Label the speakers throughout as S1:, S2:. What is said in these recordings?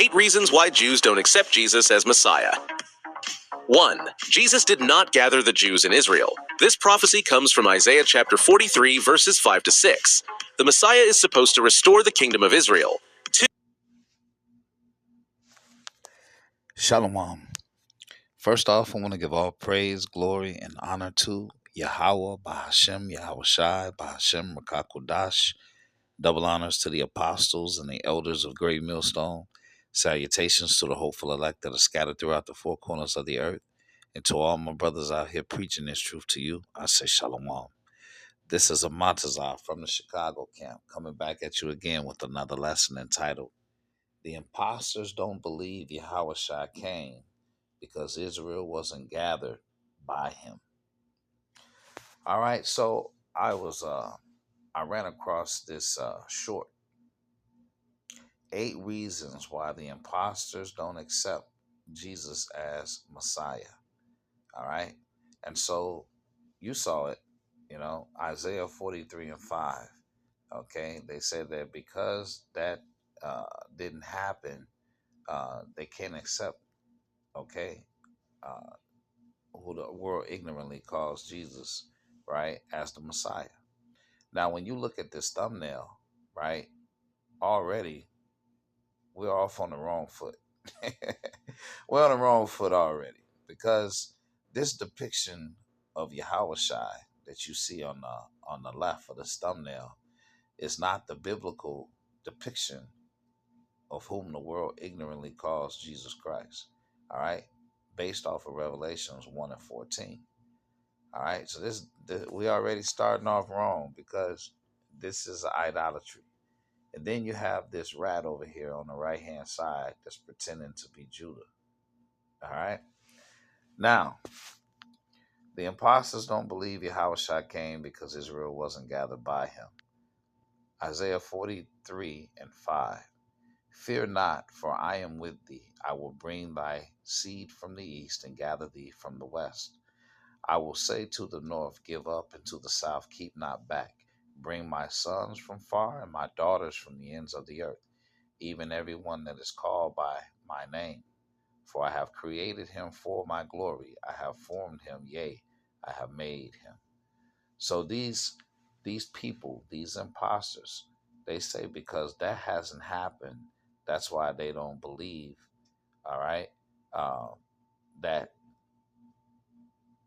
S1: 8 reasons why Jews don't accept Jesus as Messiah. 1. Jesus did not gather the Jews in Israel. This prophecy comes from Isaiah chapter 43, verses 5 to 6. The Messiah is supposed to restore the kingdom of Israel. 2.
S2: Shalom. First off, I want to give all praise, glory, and honor to Yahweh, Bahashem, Yahawashi, Bahashem, Rakakodash. Double honors to the apostles and the elders of Great Millstone. Salutations to the hopeful elect that are scattered throughout the four corners of the earth. And to all my brothers out here preaching this truth to you, I say shalom. This is a Montazah from the Chicago camp, coming back at you again with another lesson entitled, The Imposters Don't Believe Yahawashi Came because Israel wasn't gathered by him. All right, so I ran across this short 8 reasons why the imposters don't accept Jesus as Messiah. All right, and so you saw it, Isaiah 43 and 5. Okay, they said that because that didn't happen, they can't accept. Okay. Who the world ignorantly calls Jesus, right, as the Messiah. Now, when you look at this thumbnail, right, already we're off on the wrong foot. We're on the wrong foot already because this depiction of Yahawashi that you see on the left of this thumbnail is not the biblical depiction of whom the world ignorantly calls Jesus Christ. All right, based off of Revelations 1 and 14. All right, so we already starting off wrong because this is idolatry. And then you have this rat over here on the right-hand side that's pretending to be Judah. All right. Now, the imposters don't believe Yahawashi came because Israel wasn't gathered by him. Isaiah 43 and 5. Fear not, for I am with thee. I will bring thy seed from the east and gather thee from the west. I will say to the north, give up, and to the south, keep not back. Bring my sons from far and my daughters from the ends of the earth, even every one that is called by my name. For I have created him for my glory. I have formed him, yea, I have made him. So these people, these imposters, they say because that hasn't happened, that's why they don't believe, all right, that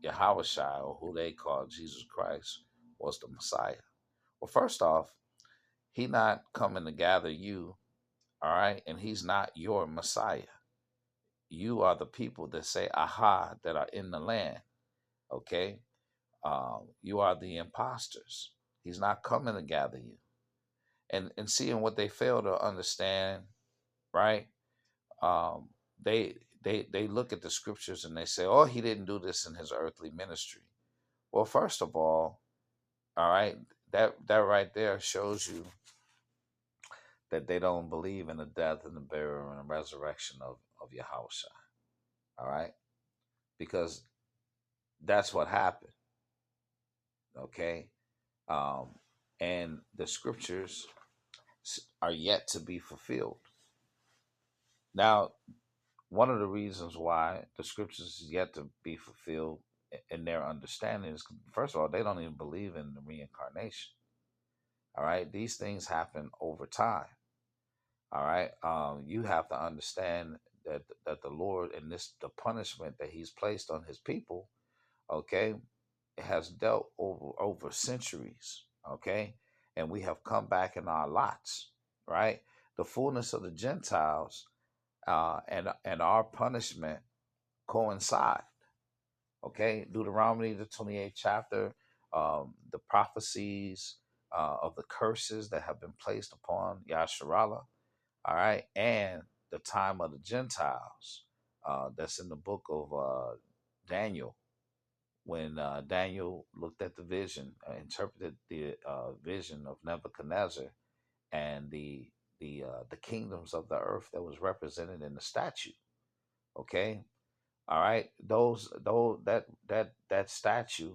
S2: Yahawashi, or who they call Jesus Christ, was the Messiah. Well, first off, he not coming to gather you, all right, and he's not your Messiah. You are the people that say, aha, that are in the land, okay? You are the imposters. He's not coming to gather you. And seeing what they fail to understand, right? They look at the scriptures and they say, oh, he didn't do this in his earthly ministry. Well, first of all right, that right there shows you that they don't believe in the death and the burial and the resurrection of Yahushua. All right, because that's what happened. Okay, and the scriptures are yet to be fulfilled. Now, one of the reasons why the scriptures is yet to be fulfilled in their understanding is, first of all, they don't even believe in the reincarnation. All right, these things happen over time. All right, you have to understand that the Lord and the punishment that He's placed on His people, okay, it has dealt over centuries, okay, and we have come back in our lots, right? The fullness of the Gentiles and our punishment coincide, okay. Deuteronomy, the 28th chapter, the prophecies of the curses that have been placed upon Yasharallah. All right, and the time of the Gentiles, that's in the book of Daniel, when Daniel looked at the vision, interpreted the vision of Nebuchadnezzar and the kingdoms of the earth that was represented in the statue. Okay, all right, that statue,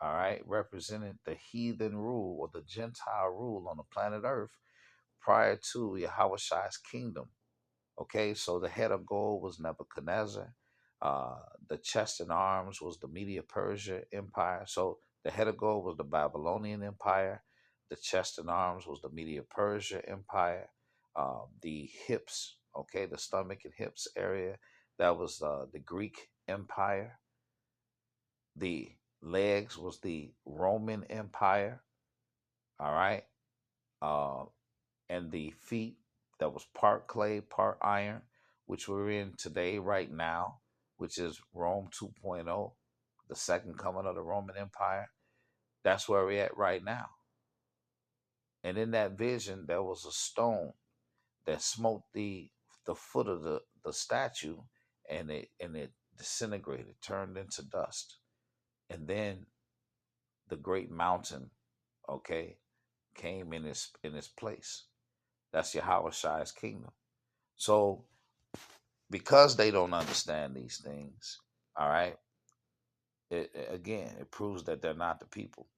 S2: all right, represented the heathen rule or the Gentile rule on the planet Earth prior to Yahawashi's kingdom. Okay, so the head of gold was Nebuchadnezzar. Uh, the chest and arms was the Media Persia Empire. So the head of gold was the Babylonian Empire. The chest and arms was the Media Persia Empire. The hips, okay, the stomach and hips area, that was the Greek Empire. The legs was the Roman Empire. All right. Uh, and the feet that was part clay, part iron, which we're in today, right now, which is Rome 2.0, the second coming of the Roman Empire. That's where we're at right now. And in that vision, there was a stone that smote the foot of the statue, and it disintegrated, turned into dust. And then the great mountain, okay, came in its place. That's Yahawashi's kingdom. So because they don't understand these things, all right, again, it proves that they're not the people.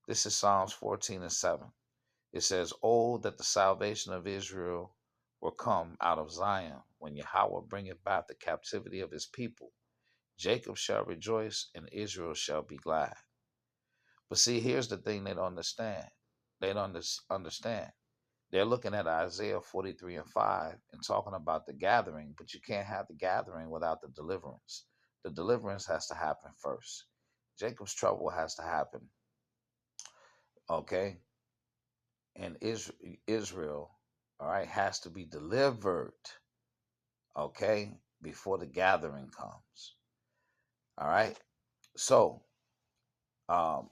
S2: This is Psalms 14 and 7. It says, "Oh, that the salvation of Israel will come out of Zion, when Yahweh bringeth back the captivity of his people. Jacob shall rejoice, and Israel shall be glad." But see, here's the thing they don't understand. They don't understand. They're looking at Isaiah 43 and 5 and talking about the gathering, but you can't have the gathering without the deliverance. The deliverance has to happen first. Jacob's trouble has to happen, okay? And Israel, all right, has to be delivered, okay, before the gathering comes, all right? So, um,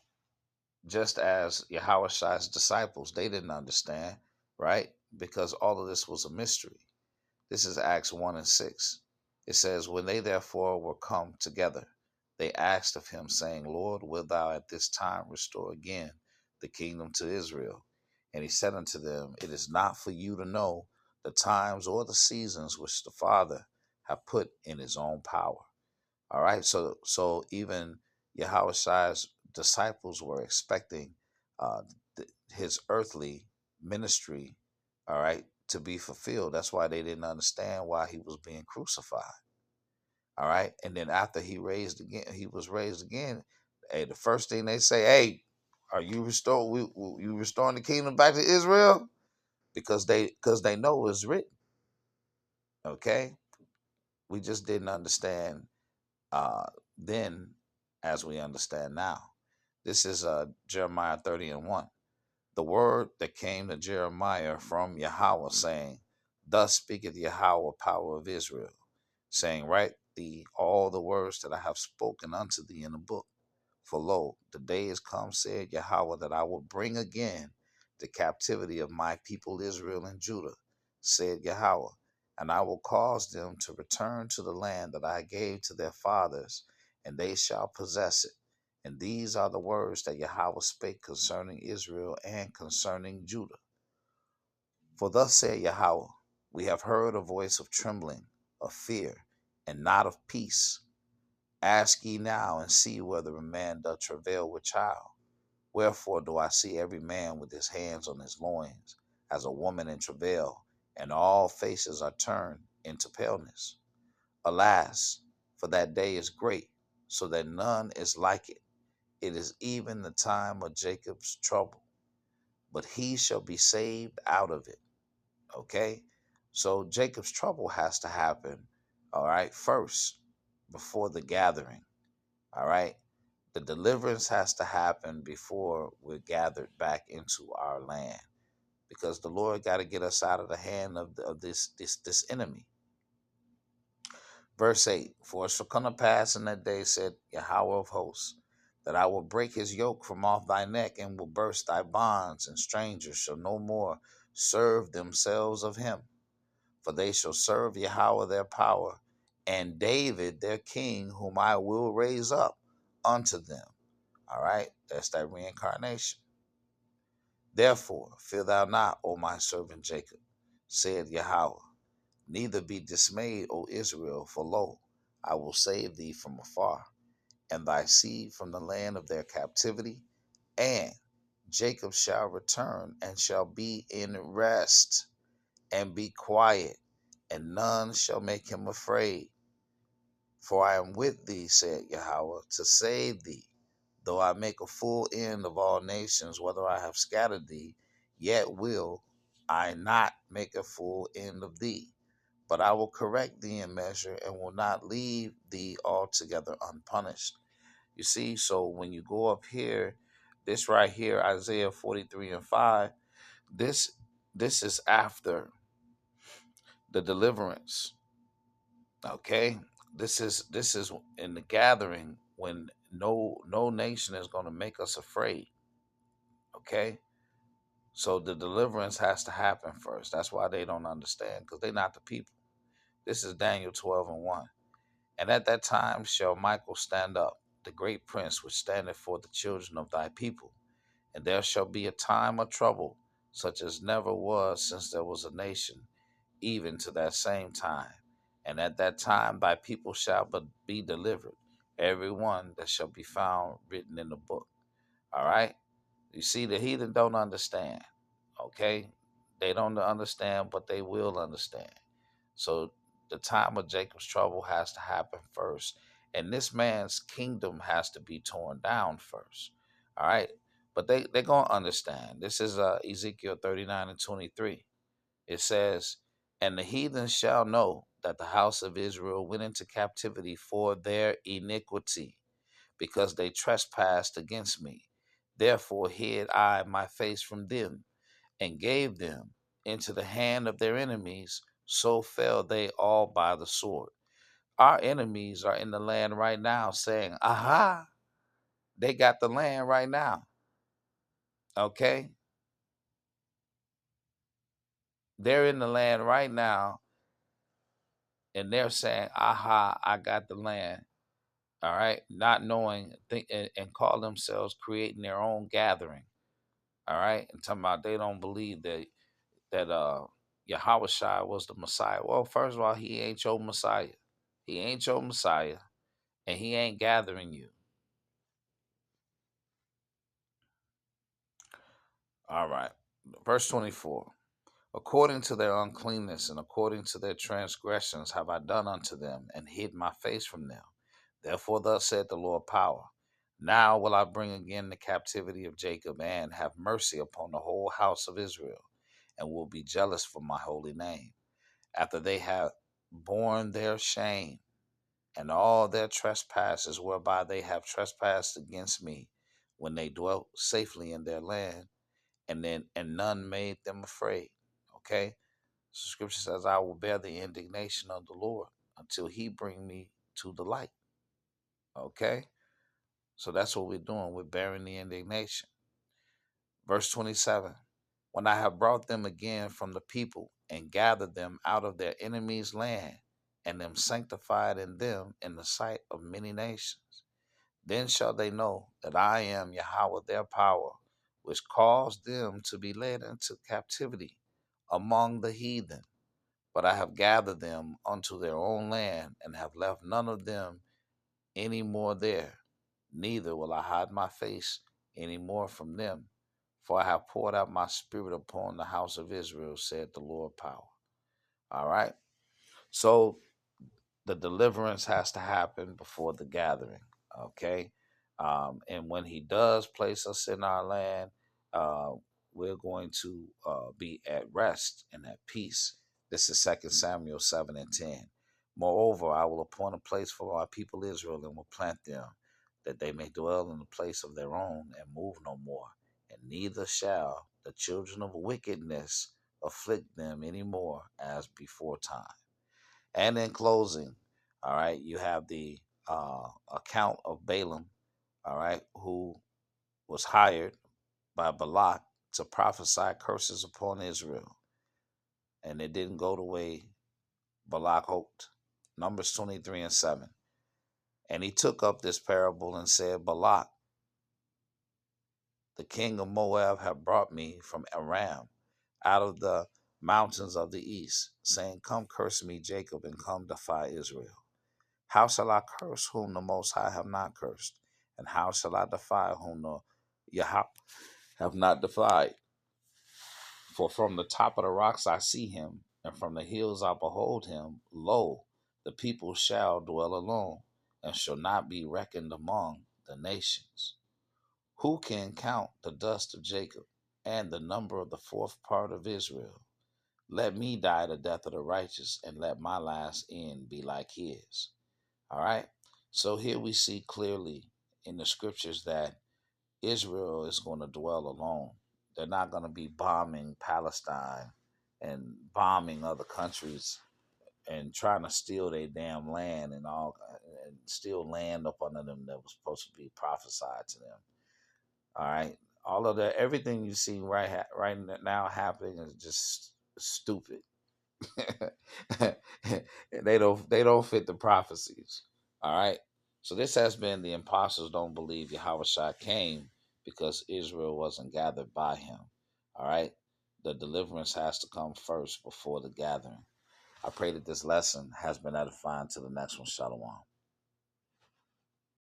S2: just as Yahweh's disciples, they didn't understand, right? Because all of this was a mystery. This is Acts 1 and 6. It says, "When they therefore were come together, they asked of him, saying, Lord, wilt thou at this time restore again the kingdom to Israel? And he said unto them, It is not for you to know the times or the seasons which the Father hath put in his own power." All right. So even Yahweh's disciples were expecting uh, his earthly ministry, all right, to be fulfilled. That's why they didn't understand why he was being crucified. All right. And then after he was raised again. Hey, the first thing they say, "Hey, are you you restoring the kingdom back to Israel?" Because they know it's written. Okay. We just didn't understand uh, then as we understand now. This is Jeremiah 30 and 1. The word that came to Jeremiah from Yahweh, saying, Thus speaketh Yahweh, power of Israel, saying, Write thee all the words that I have spoken unto thee in a book. For lo, the day is come, said Yahweh, that I will bring again the captivity of my people Israel and Judah, said Yahweh, and I will cause them to return to the land that I gave to their fathers, and they shall possess it. And these are the words that Yahweh spake concerning Israel and concerning Judah. For thus said Yahweh, we have heard a voice of trembling, of fear, and not of peace. Ask ye now and see whether a man doth travail with child. Wherefore do I see every man with his hands on his loins, as a woman in travail, and all faces are turned into paleness. Alas, for that day is great, so that none is like it. It is even the time of Jacob's trouble, but he shall be saved out of it. Okay? So Jacob's trouble has to happen, all right, first, before the gathering. All right? The deliverance has to happen before we're gathered back into our land, because the Lord got to get us out of the hand of this enemy. Verse 8, For it shall come to pass in that day, said Yahweh of hosts, that I will break his yoke from off thy neck, and will burst thy bonds, and strangers shall no more serve themselves of him. For they shall serve Yahweh their power, and David their king, whom I will raise up unto them. All right, that's that reincarnation. Therefore, fear thou not, O my servant Jacob, said Yahweh, neither be dismayed, O Israel, for lo, I will save thee from afar, and thy seed from the land of their captivity, and Jacob shall return and shall be in rest, and be quiet, and none shall make him afraid. For I am with thee, said Yahweh, to save thee. Though I make a full end of all nations, whether I have scattered thee, yet will I not make a full end of thee. But I will correct thee in measure, and will not leave thee altogether unpunished. You see, so when you go up here, this right here, Isaiah 43 and 5, this this is after the deliverance. Okay? This is in the gathering when no nation is going to make us afraid. Okay? So the deliverance has to happen first. That's why they don't understand, because they're not the people. This is Daniel 12 and 1. And at that time shall Michael stand up, the great prince which standeth for the children of thy people. And there shall be a time of trouble, such as never was since there was a nation, even to that same time. And at that time thy people shall but be delivered, every one that shall be found written in the book. All right? You see, the heathen don't understand. Okay? They don't understand, but they will understand. So the time of Jacob's trouble has to happen first. And this man's kingdom has to be torn down first. All right? But they're going to understand. This is Ezekiel 39 and 23. It says, and the heathen shall know that the house of Israel went into captivity for their iniquity, because they trespassed against me. Therefore hid I my face from them, and gave them into the hand of their enemies. So fell they all by the sword. Our enemies are in the land right now saying, aha, they got the land right now. Okay? They're in the land right now, and they're saying, aha, I got the land. All right? Not knowing, and call themselves creating their own gathering. All right? And talking about they don't believe that Yahawashi was the Messiah. Well, first of all, he ain't your Messiah. He ain't your Messiah, and he ain't gathering you. All right. Verse 24. According to their uncleanness and according to their transgressions have I done unto them, and hid my face from them. Therefore thus said the Lord Power, now will I bring again the captivity of Jacob, and have mercy upon the whole house of Israel, and will be jealous for my holy name, after they have borne their shame and all their trespasses whereby they have trespassed against me, when they dwelt safely in their land, and none made them afraid. Okay? So scripture says, I will bear the indignation of the Lord until he bring me to the light. Okay? So that's what we're doing. We're bearing the indignation. Verse 27. When I have brought them again from the people, and gathered them out of their enemies' land, and them sanctified in them in the sight of many nations, then shall they know that I am Yahweh their power, which caused them to be led into captivity among the heathen. But I have gathered them unto their own land, and have left none of them any more there. Neither will I hide my face any more from them. For I have poured out my spirit upon the house of Israel, said the Lord Power. All right. So the deliverance has to happen before the gathering. Okay. And when he does place us in our land, uh, we're going to be at rest and at peace. This is 2 Samuel 7 and 10. Moreover, I will appoint a place for my people Israel, and will plant them, that they may dwell in the place of their own, and move no more. And neither shall the children of wickedness afflict them any more as before time. And in closing, all right, you have the account of Balaam, all right, who was hired by Balak to prophesy curses upon Israel. And it didn't go the way Balak hoped. Numbers 23 and 7. And he took up this parable and said, Balak, the king of Moab, have brought me from Aram, out of the mountains of the east, saying, come curse me, Jacob, and come defy Israel. How shall I curse whom the Most High have not cursed? And how shall I defy whom the Yahweh have not defied? For from the top of the rocks I see him, And from the hills I behold him. Lo, the people shall dwell alone, and shall not be reckoned among the nations. Who can count the dust of Jacob, and the number of the fourth part of Israel? Let me die the death of the righteous, and let my last end be like his. All right. So here we see clearly in the scriptures that Israel is going to dwell alone. They're not going to be bombing Palestine and bombing other countries and trying to steal their damn land and all, and steal land up under them that was supposed to be prophesied to them. All right. All of that, everything you see right now happening is just stupid. They don't fit the prophecies. All right. So this has been the imposters don't believe Yahawashi came because Israel wasn't gathered by him. All right. The deliverance has to come first before the gathering. I pray that this lesson has been edifying to the next one. Shalom.